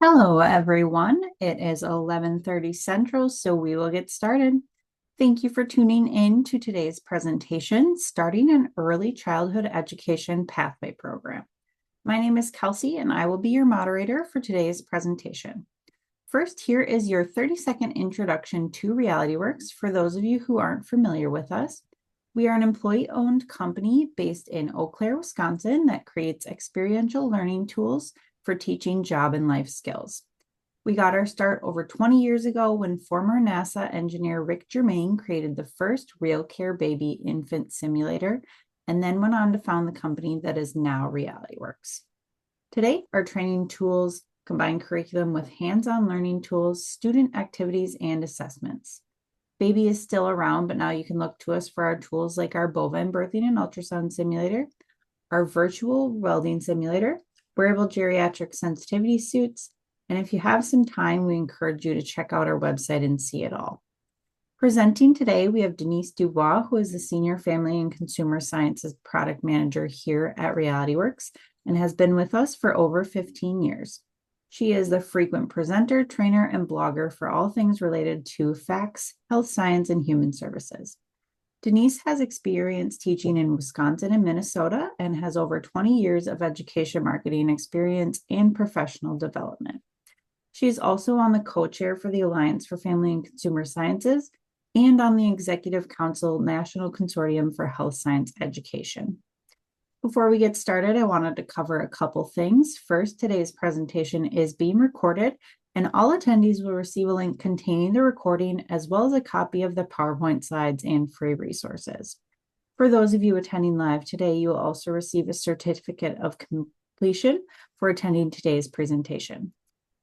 Hello, everyone. It is 11:30 Central, so we will get started. Thank you for tuning in to today's presentation, Starting an Early Childhood Education Pathway Program. My name is Kelsey, and I will be your moderator for today's presentation. First, here is your 30-second introduction to Realityworks for those of you who aren't familiar with us. We are an employee-owned company based in Eau Claire, Wisconsin that creates experiential learning tools for teaching job and life skills. We got our start over 20 years ago when former NASA engineer Rick Germain created the first RealCare baby infant simulator and then went on to found the company that is now Realityworks. Today, our training tools combine curriculum with hands-on learning tools, student activities, and assessments. Baby is still around, but now you can look to us for our tools like our bovine birthing and ultrasound simulator, our virtual welding simulator, wearable geriatric sensitivity suits, and if you have some time, we encourage you to check out our website and see it all. Presenting today, we have Denise Dubois, who is the Senior Family and Consumer Sciences Product Manager here at Realityworks and has been with us for over 15 years. She is the frequent presenter, trainer, and blogger for all things related to facts, health science, and human services. Denise has experience teaching in Wisconsin and Minnesota and has over 20 years of education marketing experience and professional development. She is also on the co-chair for the Alliance for Family and Consumer Sciences and on the Executive Council National Consortium for Health Science Education. Before we get started, I wanted to cover a couple things. First, today's presentation is being recorded, and all attendees will receive a link containing the recording as well as a copy of the PowerPoint slides and free resources. For those of you attending live today, you will also receive a certificate of completion for attending today's presentation.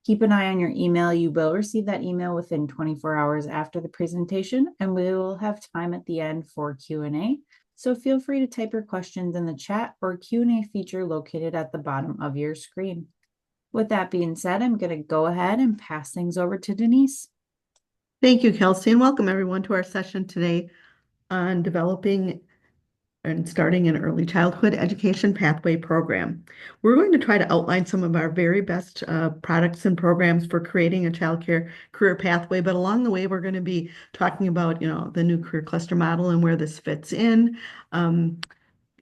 Keep an eye on your email. You will receive that email within 24 hours after the presentation, and we will have time at the end for Q&A. So feel free to type your questions in the chat or Q&A feature located at the bottom of your screen. With that being said, I'm going to go ahead and pass things over to Denise. Thank you, Kelsey, and welcome everyone to our session today on developing and starting an early childhood education pathway program. We're going to try to outline some of our very best products and programs for creating a childcare career pathway, but along the way, we're going to be talking about, the new career cluster model and where this fits in, and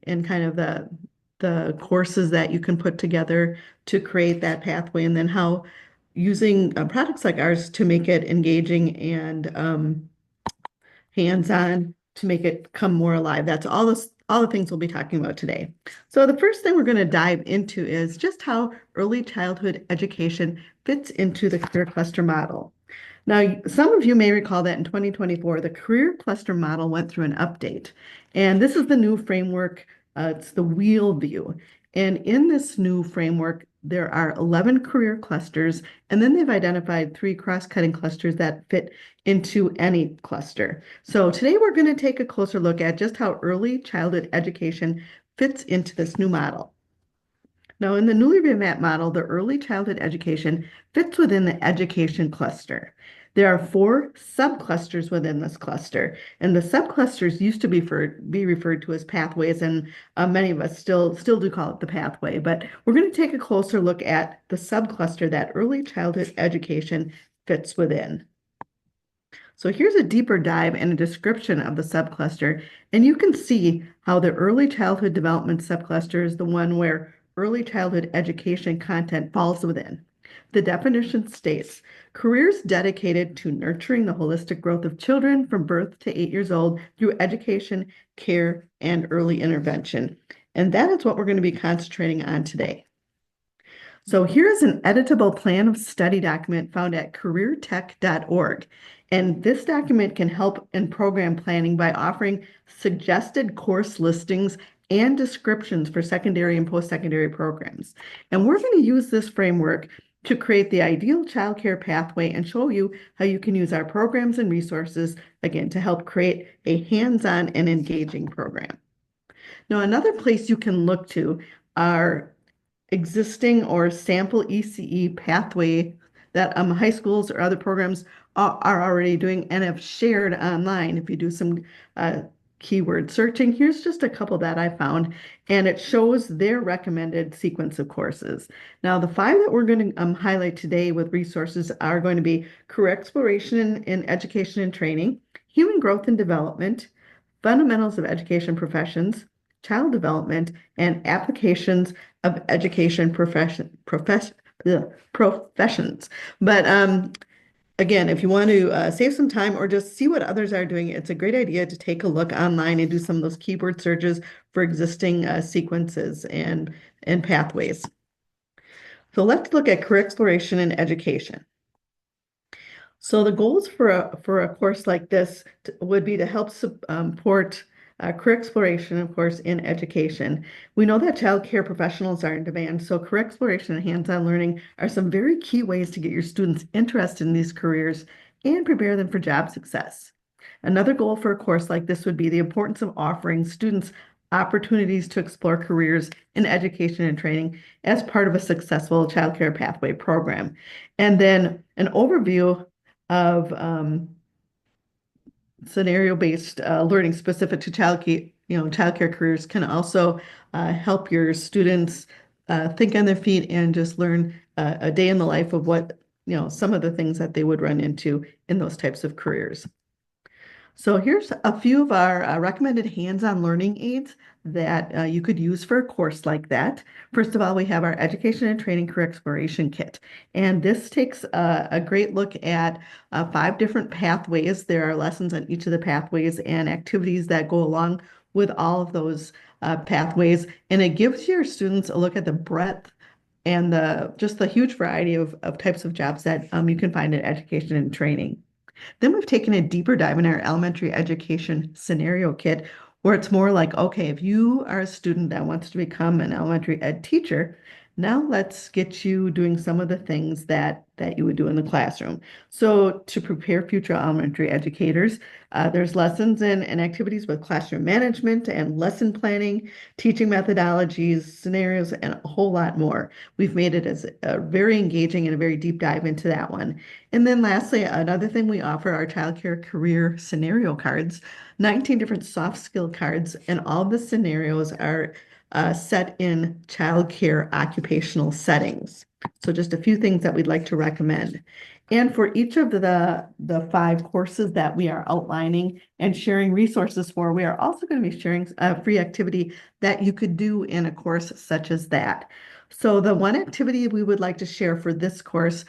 kind of the courses that you can put together to create that pathway, and then how using products like ours to make it engaging and hands-on to make it come more alive. That's all the things we'll be talking about today. So the first thing we're going to dive into is just how early childhood education fits into the career cluster model. Now, some of you may recall that in 2024, the career cluster model went through an update. And this is the new framework. It's the wheel view. And in this new framework, there are 11 career clusters, and then they've identified 3 cross-cutting clusters that fit into any cluster. So today we're going to take a closer look at just how early childhood education fits into this new model. Now, in the newly revamped model, the early childhood education fits within the education cluster. There are 4 subclusters within this cluster, and the subclusters used to be referred to as pathways, and many of us still do call it the pathway. But we're going to take a closer look at the subcluster that early childhood education fits within. So here's a deeper dive and a description of the subcluster, and you can see how the early childhood development subcluster is the one where early childhood education content falls within. The definition states, careers dedicated to nurturing the holistic growth of children from birth to 8 years old through education, care, and early intervention. And that is what we're going to be concentrating on today. So here is an editable plan of study document found at careertech.org. And this document can help in program planning by offering suggested course listings and descriptions for secondary and post-secondary programs. And we're going to use this framework to create the ideal childcare pathway and show you how you can use our programs and resources, again, to help create a hands-on and engaging program. Now, another place you can look to are existing or sample ECE pathway that high schools or other programs are already doing and have shared online. If you do some keyword searching. Here's just a couple that I found, and it shows their recommended sequence of courses. Now, the five that we're going to highlight today with resources are going to be career exploration in education and training, human growth and development, fundamentals of education professions, child development, and applications of education professions. But again, if you want to save some time or just see what others are doing, it's a great idea to take a look online and do some of those keyword searches for existing sequences and pathways. So let's look at career exploration and education. So the goals for a course like this would be to help support career exploration, of course, in education. We know that child care professionals are in demand, so career exploration and hands-on learning are some very key ways to get your students interested in these careers and prepare them for job success. Another goal for a course like this would be the importance of offering students opportunities to explore careers in education and training as part of a successful child care pathway program. And then an overview of scenario-based learning specific to childcare careers can also help your students think on their feet and just learn a day in the life of what, some of the things that they would run into in those types of careers. So here's a few of our recommended hands-on learning aids that you could use for a course like that. First of all, we have our Education and Training Career Exploration Kit. And this takes a great look at 5 different pathways. There are lessons on each of the pathways and activities that go along with all of those pathways. And it gives your students a look at the breadth and just the huge variety of types of jobs that you can find in education and training. Then we've taken a deeper dive in our elementary education scenario kit, where it's more like, okay, if you are a student that wants to become an elementary ed teacher, now let's get you doing some of the things that you would do in the classroom. So to prepare future elementary educators, there's lessons and activities with classroom management and lesson planning, teaching methodologies, scenarios, and a whole lot more. We've made it as a very engaging and a very deep dive into that one. And then lastly, another thing we offer are childcare career scenario cards, 19 different soft skill cards, and all the scenarios are set in childcare occupational settings. So just a few things that we'd like to recommend. And for each of the 5 courses that we are outlining and sharing resources for, we are also going to be sharing a free activity that you could do in a course such as that. So the one activity we would like to share for this course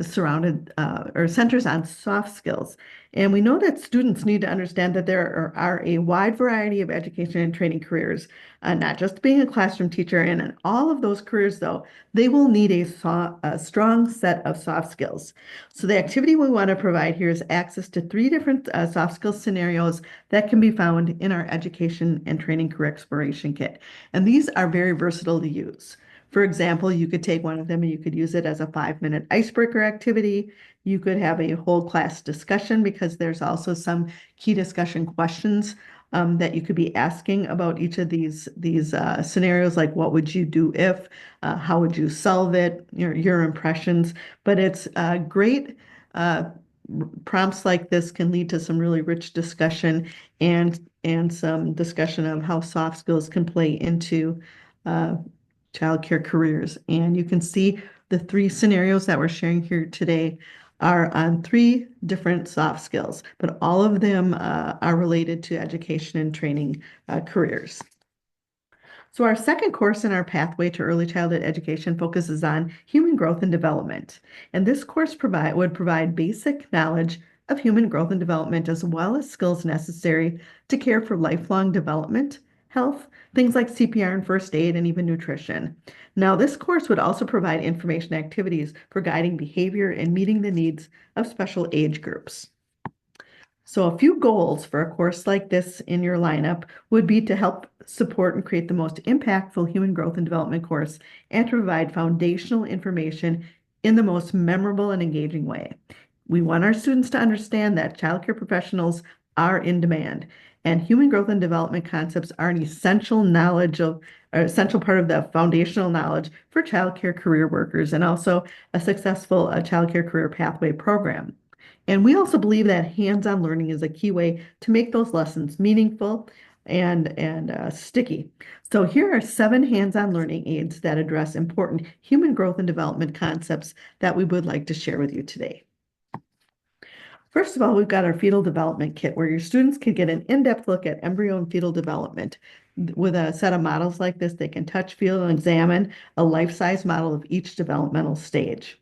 surrounded or centers on soft skills. And we know that students need to understand that there are a wide variety of education and training careers, not just being a classroom teacher. And in all of those careers, though, they will need a strong set of soft skills. So the activity we want to provide here is access to 3 different soft skills scenarios that can be found in our education and training career exploration kit. And these are very versatile to use. For example, you could take one of them and you could use it as a 5-minute icebreaker activity. You could have a whole class discussion because there's also some key discussion questions that you could be asking about each of these scenarios, like what would you do if, how would you solve it, your impressions. But it's great. Prompts like this can lead to some really rich discussion and some discussion of how soft skills can play into uh, childcare careers. And you can see the 3 scenarios that we're sharing here today are on 3 different soft skills, but all of them are related to education and training careers. So our second course in our pathway to early childhood education focuses on human growth and development. And this course would provide basic knowledge of human growth and development as well as skills necessary to care for lifelong development, health, things like CPR and first aid, and even nutrition. Now, this course would also provide information activities for guiding behavior and meeting the needs of special age groups. So a few goals for a course like this in your lineup would be to help support and create the most impactful human growth and development course and to provide foundational information in the most memorable and engaging way. We want our students to understand that childcare professionals are in demand and human growth and development concepts are an essential essential part of the foundational knowledge for childcare career workers and also a successful childcare career pathway program. And we also believe that hands-on learning is a key way to make those lessons meaningful and sticky. So here are 7 hands-on learning aids that address important human growth and development concepts that we would like to share with you today. First of all, we've got our fetal development kit where your students can get an in-depth look at embryo and fetal development. With a set of models like this, they can touch, feel, and examine a life-size model of each developmental stage.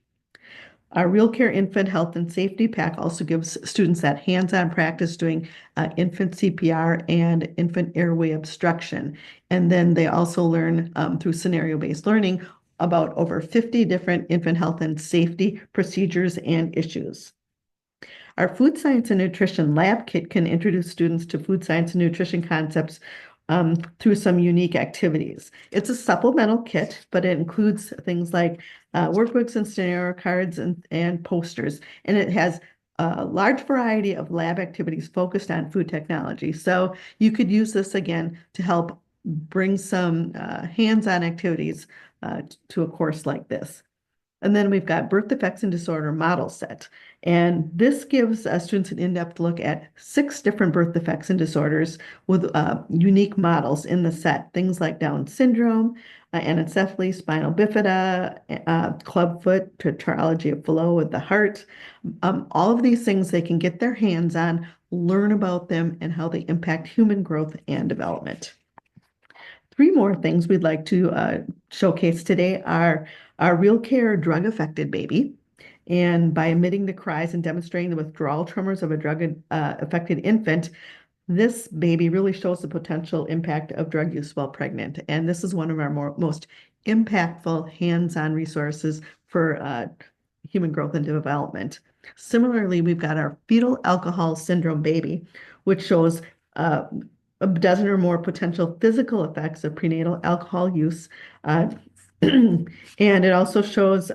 Our Real Care Infant Health and Safety Pack also gives students that hands-on practice doing infant CPR and infant airway obstruction. And then they also learn through scenario-based learning about over 50 different infant health and safety procedures and issues. Our Food Science and Nutrition Lab Kit can introduce students to food science and nutrition concepts through some unique activities. It's a supplemental kit, but it includes things like workbooks and scenario cards and posters, and it has a large variety of lab activities focused on food technology. So you could use this again to help bring some hands-on activities to a course like this. And then we've got birth defects and disorder model set. And this gives students an in-depth look at 6 different birth defects and disorders with unique models in the set. Things like Down syndrome, anencephaly, spinal bifida, clubfoot, tetralogy of Fallot with the heart. All of these things they can get their hands on, learn about them, and how they impact human growth and development. 3 more things we'd like to showcase today are our Real Care drug affected baby. And by emitting the cries and demonstrating the withdrawal tremors of a drug affected infant, this baby really shows the potential impact of drug use while pregnant. And this is one of our most impactful hands-on resources for human growth and development. Similarly, we've got our fetal alcohol syndrome baby, which shows a dozen or more potential physical effects of prenatal alcohol use. And it also shows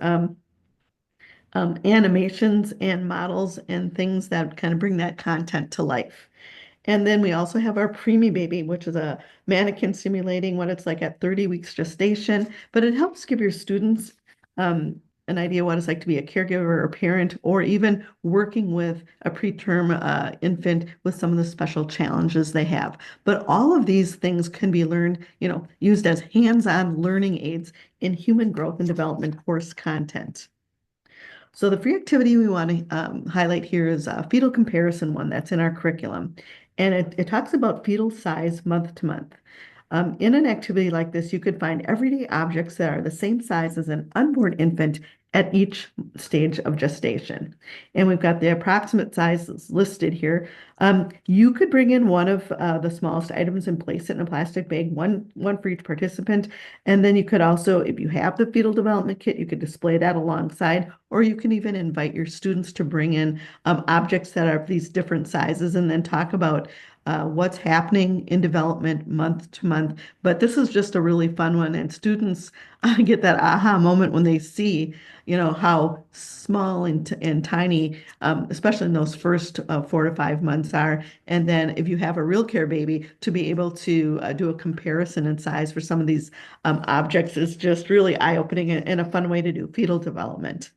animations and models and things that kind of bring that content to life. And then we also have our preemie baby, which is a mannequin simulating what it's like at 30 weeks gestation, but it helps give your students an idea what it's like to be a caregiver or parent, or even working with a preterm infant with some of the special challenges they have. But all of these things can be learned, used as hands-on learning aids in human growth and development course content. So the free activity we want to highlight here is a fetal comparison one that's in our curriculum. And it talks about fetal size month to month. In an activity like this, you could find everyday objects that are the same size as an unborn infant at each stage of gestation. And we've got the approximate sizes listed here. You could bring in one of the smallest items and place it in a plastic bag, one for each participant. And then you could also, if you have the fetal development kit, you could display that alongside, or you can even invite your students to bring in objects that are these different sizes and then talk about what's happening in development month to month. But this is just a really fun one, and students get that aha moment when they see, how small and tiny, especially in those first 4 to 5 months are. And then if you have a real care baby, to be able to do a comparison in size for some of these objects is just really eye-opening and a fun way to do fetal development.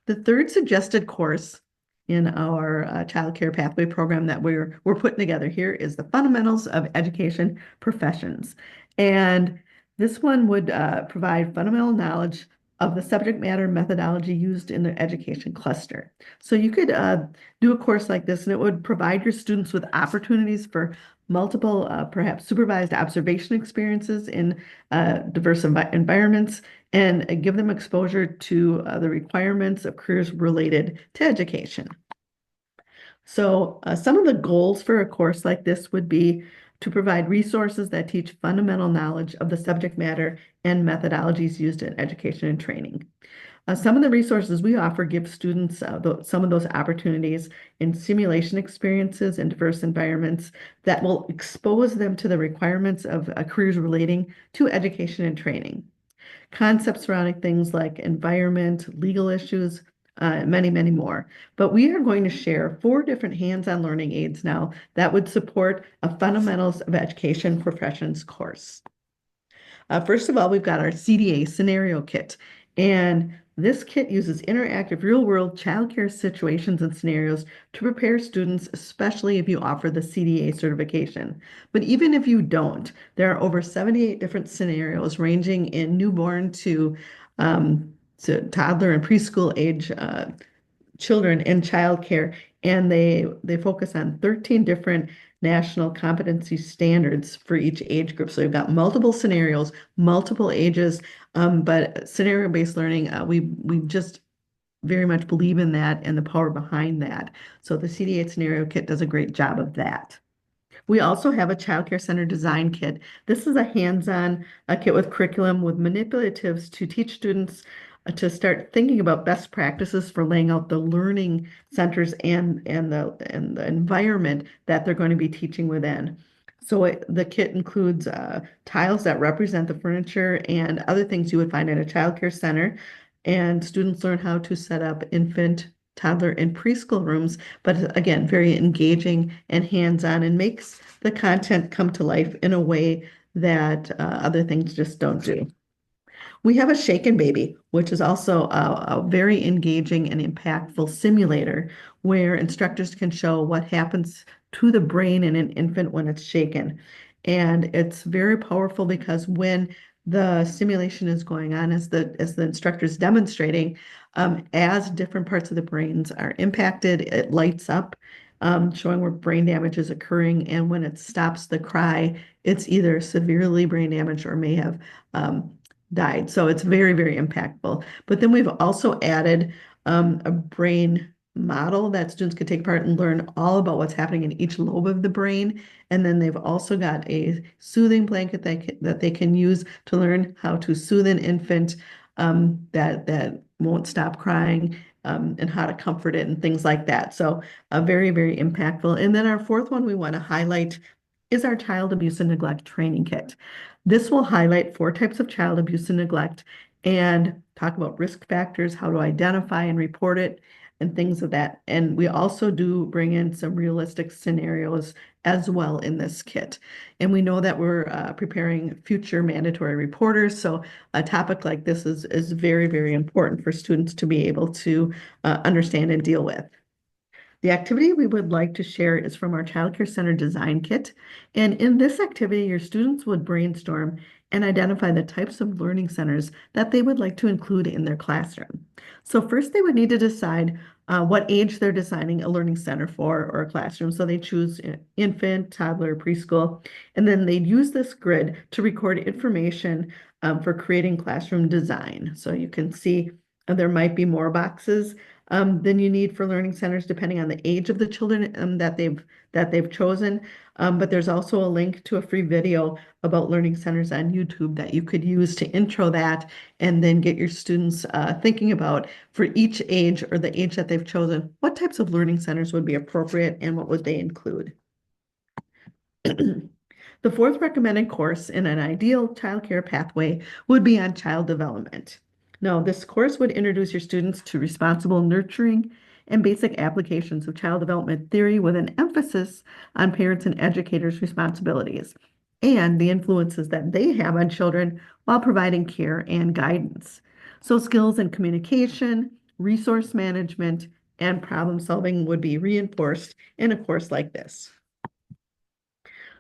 The third suggested course in our child care pathway program that we're putting together here is the fundamentals of education professions. And this one would provide fundamental knowledge of the subject matter and methodology used in the education cluster. So you could do a course like this, and it would provide your students with opportunities for multiple, perhaps supervised observation experiences in diverse environments, and give them exposure to the requirements of careers related to education. So some of the goals for a course like this would be to provide resources that teach fundamental knowledge of the subject matter and methodologies used in education and training. Some of the resources we offer give students some of those opportunities in simulation experiences in diverse environments that will expose them to the requirements of careers relating to education and training. Concepts surrounding things like environment, legal issues, many, many more. But we are going to share 4 different hands-on learning aids now that would support a Fundamentals of Education Professions course. First of all, we've got our CDA scenario kit. And this kit uses interactive real-world childcare situations and scenarios to prepare students, especially if you offer the CDA certification. But even if you don't, there are over 78 different scenarios ranging in newborn to toddler and preschool age children in childcare, and they focus on 13 different national competency standards for each age group. So you've got multiple scenarios, multiple ages, but scenario-based learning, we just very much believe in that and the power behind that. So the CD8 scenario kit does a great job of that. We also have a child care center design kit. This is a hands-on kit with curriculum with manipulatives to teach students to start thinking about best practices for laying out the learning centers and the environment that they're going to be teaching within. So the kit includes tiles that represent the furniture and other things you would find at a child care center. And students learn how to set up infant, toddler, and preschool rooms, but again, very engaging and hands-on and makes the content come to life in a way that other things just don't do. We have a Shaken Baby, which is also a very engaging and impactful simulator where instructors can show what happens to the brain in an infant when it's shaken. And it's very powerful because when the simulation is going on, as the instructor is demonstrating, as different parts of the brains are impacted, it lights up, showing where brain damage is occurring. And when it stops the cry, it's either severely brain damaged or may have died. So it's very, very impactful. But then we've also added a brain model that students could take part and learn all about what's happening in each lobe of the brain. And then they've also got a soothing blanket that they can use to learn how to soothe an infant that won't stop crying, and how to comfort it and things like that. So very, very impactful. And then our fourth one we want to highlight is our child abuse and neglect training kit. This will highlight 4 types of child abuse and neglect and talk about risk factors, how to identify and report it, and things of that. And we also do bring in some realistic scenarios as well in this kit. And we know that we're preparing future mandatory reporters. So a topic like this is very, very important for students to be able to understand and deal with. The activity we would like to share is from our Child Care Center design kit. And in this activity, your students would brainstorm and identify the types of learning centers that they would like to include in their classroom. So first, they would need to decide what age they're designing a learning center for or a classroom. So they choose infant, toddler, preschool, and then they'd use this grid to record information for creating classroom design. So you can see there might be more boxes than you need for learning centers, depending on the age of the children that they've chosen. But there's also a link to a free video about learning centers on YouTube that you could use to intro that and then get your students thinking about for each age or the age that they've chosen, what types of learning centers would be appropriate and what would they include. The fourth recommended course in an ideal childcare pathway would be on child development. Now, this course would introduce your students to responsible nurturing and basic applications of child development theory with an emphasis on parents and educators' responsibilities and the influences that they have on children while providing care and guidance. So skills in communication, resource management, and problem solving would be reinforced in a course like this.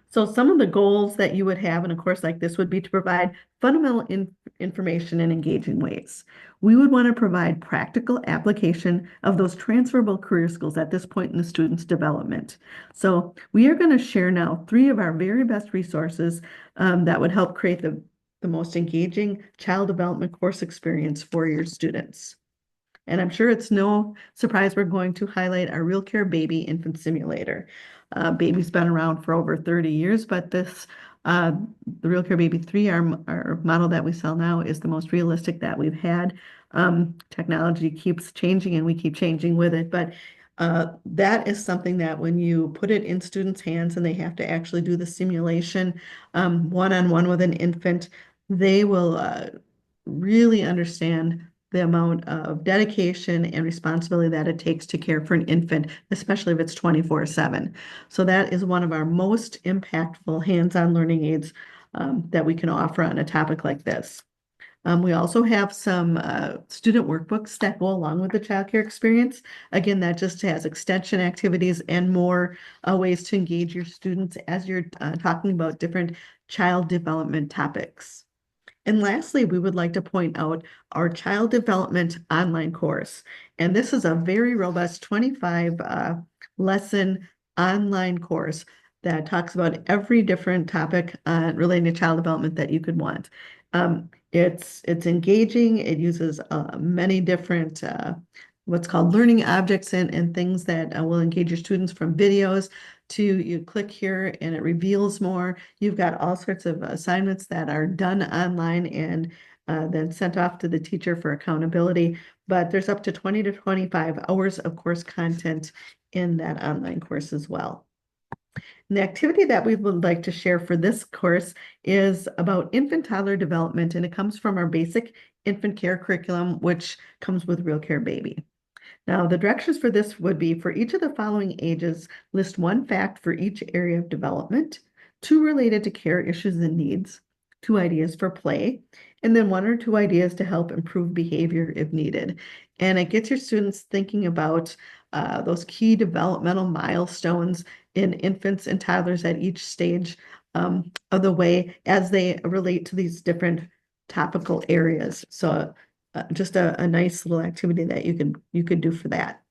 So some of the goals that you would have in a course like this would be to provide fundamental information in engaging ways. We would want to provide practical application of those transferable career skills at this point in the student's development. So we are going to share now 3 of our very best resources that would help create the most engaging child development course experience for your students. And I'm sure it's no surprise we're going to highlight our Real Care Baby Infant Simulator. Baby's been around for over 30 years, but the Real Care Baby 3, our model that we sell now, is the most realistic that we've had. Technology keeps changing and we keep changing with it, but that is something that when you put it in students' hands and they have to actually do the simulation one-on-one with an infant, they will really understand the amount of dedication and responsibility that it takes to care for an infant, especially if it's 24/7. So that is one of our most impactful hands-on learning aids that we can offer on a topic like this. We also have some student workbooks that go along with the childcare experience. Again, that just has extension activities and more ways to engage your students as you're talking about different child development topics. And lastly, we would like to point out our child development online course. And this is a very robust 25 lesson online course that talks about every different topic relating to child development that you could want. It's engaging. It uses many different what's called learning objects and things that will engage your students, from videos to you click here and it reveals more. You've got all sorts of assignments that are done online and then sent off to the teacher for accountability. But there's up to 20 to 25 hours of course content in that online course as well. And the activity that we would like to share for this course is about infant toddler development, and it comes from our basic infant care curriculum, which comes with Real Care Baby. Now, the directions for this would be: for each of the following ages, list one fact for each area of development, two related to care issues and needs, two ideas for play, and then one or two ideas to help improve behavior if needed. And it gets your students thinking about those key developmental milestones in infants and toddlers at each stage of the way as they relate to these different topical areas. So just a nice little activity that you could do for that.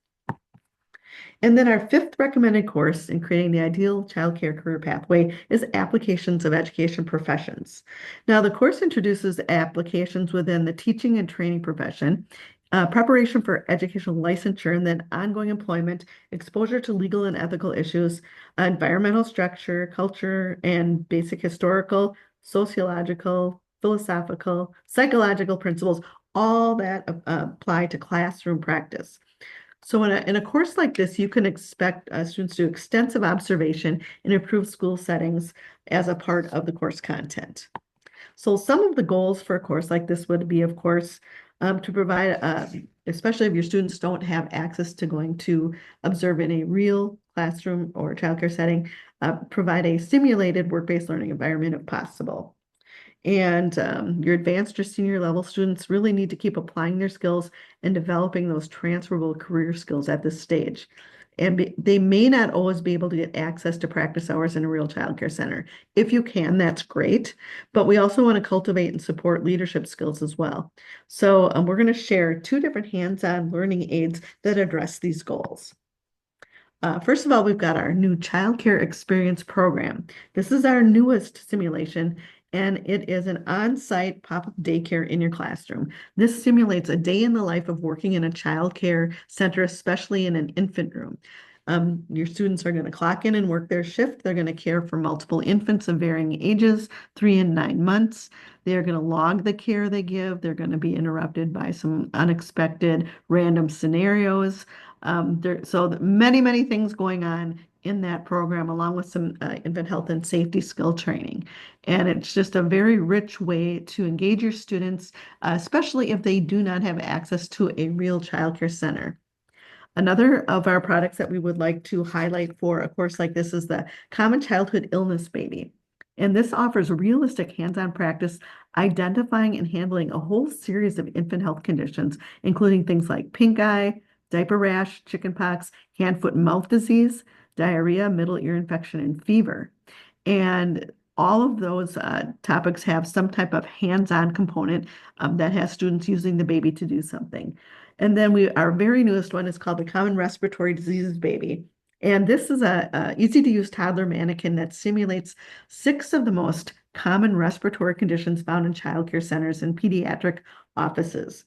And then our fifth recommended course in creating the ideal childcare career pathway is applications of education professions. Now, the course introduces applications within the teaching and training profession, preparation for educational licensure, and then ongoing employment, exposure to legal and ethical issues, environmental structure, culture, and basic historical, sociological, philosophical, psychological principles, all that apply to classroom practice. So in a course like this, you can expect students to do extensive observation and improve school settings as a part of the course content. So some of the goals for a course like this would be, of course, to provide, especially if your students don't have access to going to observe in a real classroom or childcare setting, provide a simulated work-based learning environment if possible. And your advanced or senior level students really need to keep applying their skills and developing those transferable career skills at this stage. And they may not always be able to get access to practice hours in a real childcare center. If you can, that's great. But we also want to cultivate and support leadership skills as well. So we're going to share two different hands-on learning aids that address these goals. First of all, we've got our new childcare experience program. This is our newest simulation, and it is an on-site pop-up daycare in your classroom. This simulates a day in the life of working in a childcare center, especially in an infant room. Your students are going to clock in and work their shift. They're going to care for multiple infants of varying ages, 3 and 9 months. They're going to log the care they give. They're going to be interrupted by some unexpected random scenarios. So many things going on in that program, along with some infant health and safety skill training. And it's just a very rich way to engage your students, especially if they do not have access to a real childcare center. Another of our products that we would like to highlight for a course like this is the Common Childhood Illness Baby. And this offers realistic hands-on practice identifying and handling a whole series of infant health conditions, including things like pink eye, diaper rash, chickenpox, hand, foot, and mouth disease, diarrhea, middle ear infection, and fever. And all of those topics have some type of hands-on component that has students using the baby to do something. And then our very newest one is called the Common Respiratory Diseases Baby. And this is a easy to use toddler mannequin that simulates 6 of the most common respiratory conditions found in childcare centers and pediatric offices.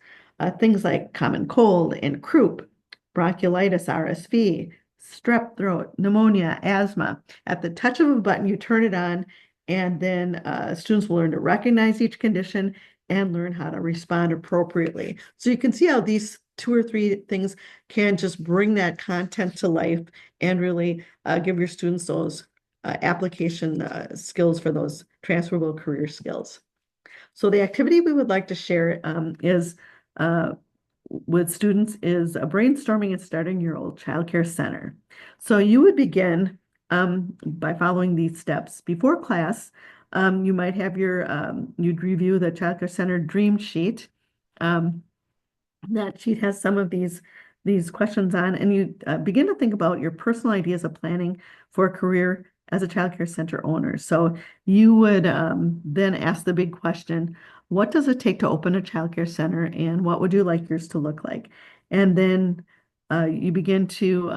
Things like common cold and croup, bronchiolitis, RSV, strep throat, pneumonia, asthma. At the touch of a button, you turn it on, and then students will learn to recognize each condition and learn how to respond appropriately. So you can see how these 2 or 3 things can just bring that content to life and really give your students those application skills for those transferable career skills. So the activity we would like to share is with students is brainstorming and starting your old childcare center. So you would begin by following these steps. Before class, You might have you'd review the Child Care Center Dream Sheet. Um, that sheet has some of these questions on, and you begin to think about your personal ideas of planning for a career as a child care center owner. So you would then ask the big question, what does it take to open a child care center, and what would you like yours to look like? And then you begin to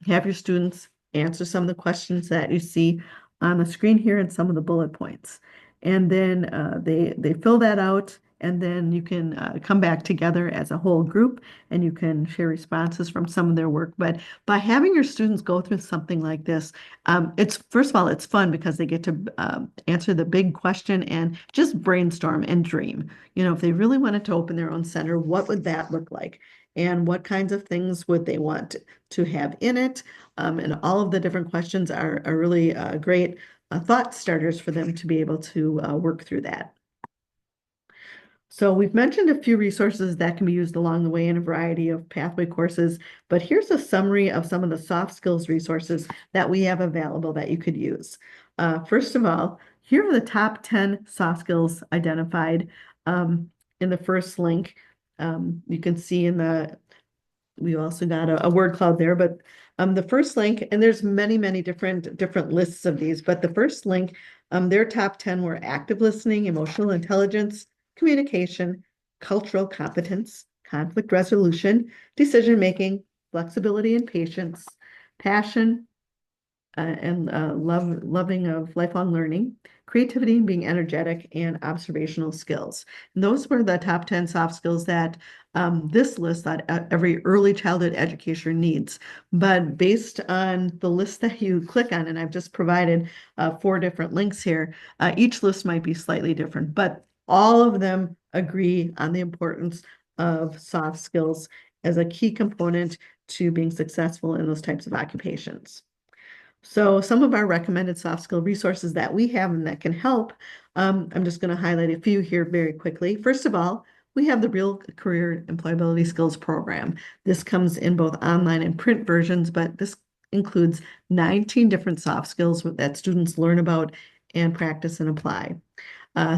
have your students answer some of the questions that you see on the screen here and some of the bullet points. And then they fill that out, and then you can come back together as a whole group and you can share responses from some of their work. But by having your students go through something like this, it's first of all, it's fun because they get to answer the big question and just brainstorm and dream. You know, if they really wanted to open their own center, what would that look like? And what kinds of things would they want to have in it? And all of the different questions are really great thought starters for them to be able to work through that. So we've mentioned a few resources that can be used along the way in a variety of pathway courses, but here's a summary of some of the soft skills resources that we have available that you could use. First of all, here are the top 10 soft skills identified in the first link. You can see we also got a word cloud there, but the first link, and there's many different lists of these, but the first link, their top 10 were active listening, emotional intelligence, communication, cultural competence, conflict resolution, decision making, flexibility and patience, passion, and loving of lifelong learning, creativity and being energetic, and observational skills. And those were the top 10 soft skills that this list that every early childhood educator needs. But based on the list that you click on, and I've just provided 4 different links here, each list might be slightly different, but all of them agree on the importance of soft skills as a key component to being successful in those types of occupations. So some of our recommended soft skill resources that we have and that can help, I'm just going to highlight a few here very quickly. First of all, we have the Real Career Employability Skills Program. This comes in both online and print versions, but this includes 19 different soft skills that students learn about and practice and apply.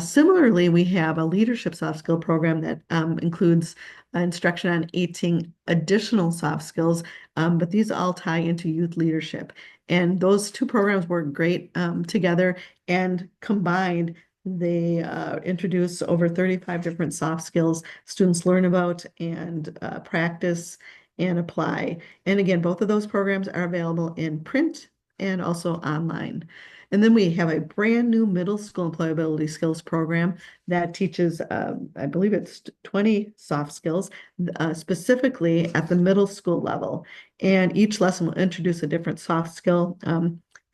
Similarly, we have a leadership soft skill program that includes instruction on 18 additional soft skills, but these all tie into youth leadership. And those 2 programs work great together, and combined, they introduce over 35 different soft skills students learn about and practice and apply. And again, both of those programs are available in print and also online. And then we have a brand new middle school employability skills program that teaches, I believe it's 20 soft skills, specifically at the middle school level. And each lesson will introduce a different soft skill,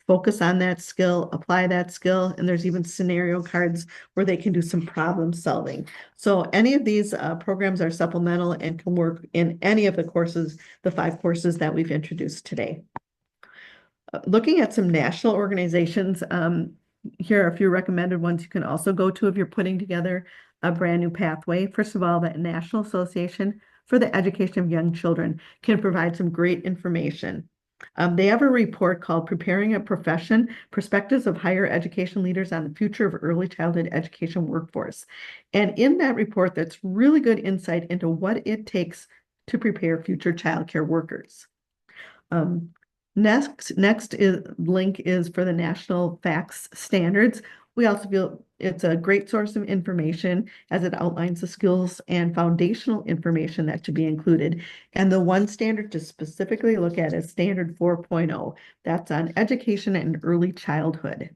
focus on that skill, apply that skill, and there's even scenario cards where they can do some problem solving. So any of these programs are supplemental and can work in any of the courses, the 5 courses that we've introduced today. Looking at some national organizations, here are a few recommended ones you can also go to if you're putting together a brand new pathway. First of all, the National Association for the Education of Young Children can provide some great information. They have a report called Preparing a Profession, Perspectives of Higher Education Leaders on the Future of Early Childhood Education Workforce. And in that report, that's really good insight into what it takes to prepare future childcare workers. Next link is for the National Facts Standards. We also feel it's a great source of information as it outlines the skills and foundational information that should be included. And the one standard to specifically look at is Standard 4.0. That's on education and early childhood.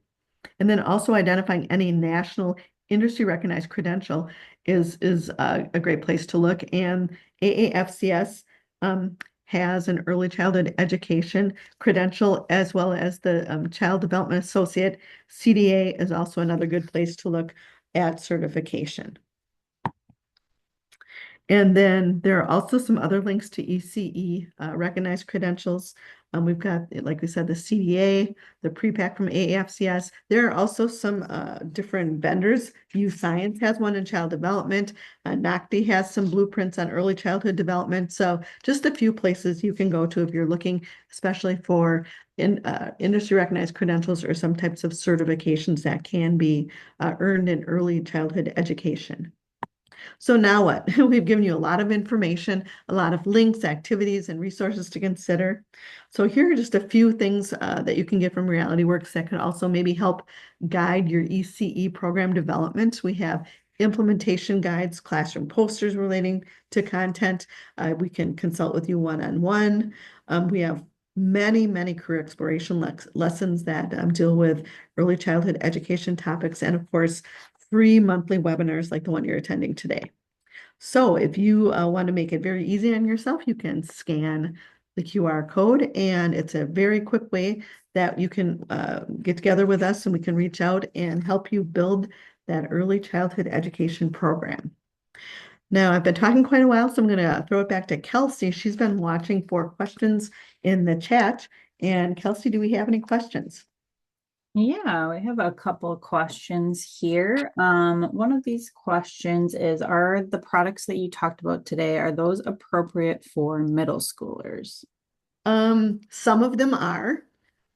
And then also identifying any national industry recognized credential is a great place to look. And AAFCS has an early childhood education credential, as well as the Child Development Associate. CDA is also another good place to look at certification. And then there are also some other links to ECE recognized credentials. We've got, like we said, the CDA, the pre-pack from AAFCS. There are also some different vendors. U Science has one in child development. NACD has some blueprints on early childhood development. So just a few places you can go to if you're looking, especially for industry recognized credentials or some types of certifications that can be earned in early childhood education. So now what? We've given you a lot of information, a lot of links, activities, and resources to consider. So here are just a few things that you can get from Realityworks that can also maybe help guide your ECE program development. We have implementation guides, classroom posters relating to content. We can consult with you one-on-one. We have many career exploration lessons that deal with early childhood education topics, and of course, free monthly webinars like the one you're attending today. So if you want to make it very easy on yourself, you can scan the QR code, and it's a very quick way that you can get together with us and we can reach out and help you build that early childhood education program. Now, I've been talking quite a while, so I'm going to throw it back to Kelsey. She's been watching for questions in the chat. And Kelsey, do we have any questions? Yeah, we have a couple of questions here. One of these questions is, are the products that you talked about today, are those appropriate for middle schoolers? Some of them are,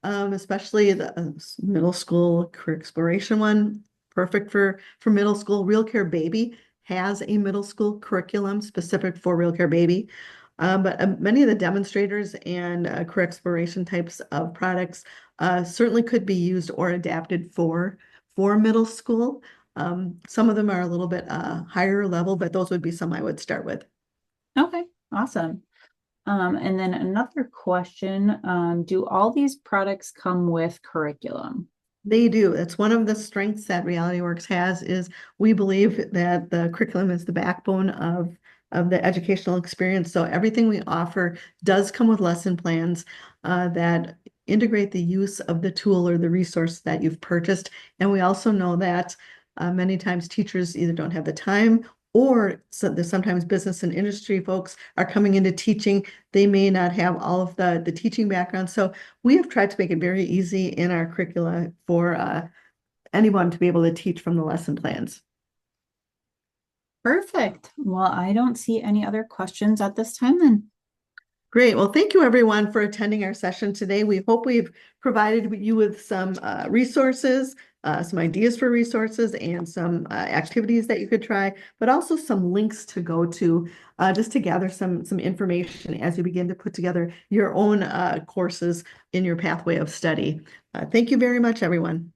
especially the middle school career exploration one, perfect for middle school. Real Care Baby has a middle school curriculum specific for Real Care Baby. But many of the demonstrators and career exploration types of products certainly could be used or adapted for middle school. Some of them are a little bit higher level, but those would be some I would start with. Okay, awesome. And then another question, do all these products come with curriculum? They do. It's one of the strengths that Realityworks has is we believe that the curriculum is the backbone of the educational experience. So everything we offer does come with lesson plans that integrate the use of the tool or the resource that you've purchased. And we also know that many times teachers either don't have the time, or sometimes business and industry folks are coming into teaching. They may not have all of the teaching background. So we have tried to make it very easy in our curricula for anyone to be able to teach from the lesson plans. Perfect. Well, I don't see any other questions at this time then. Great. Well, thank you everyone for attending our session today. We hope we've provided you with some resources, some ideas for resources, and some activities that you could try, but also some links to go to just to gather some information as you begin to put together your own courses in your pathway of study. Thank you very much, everyone.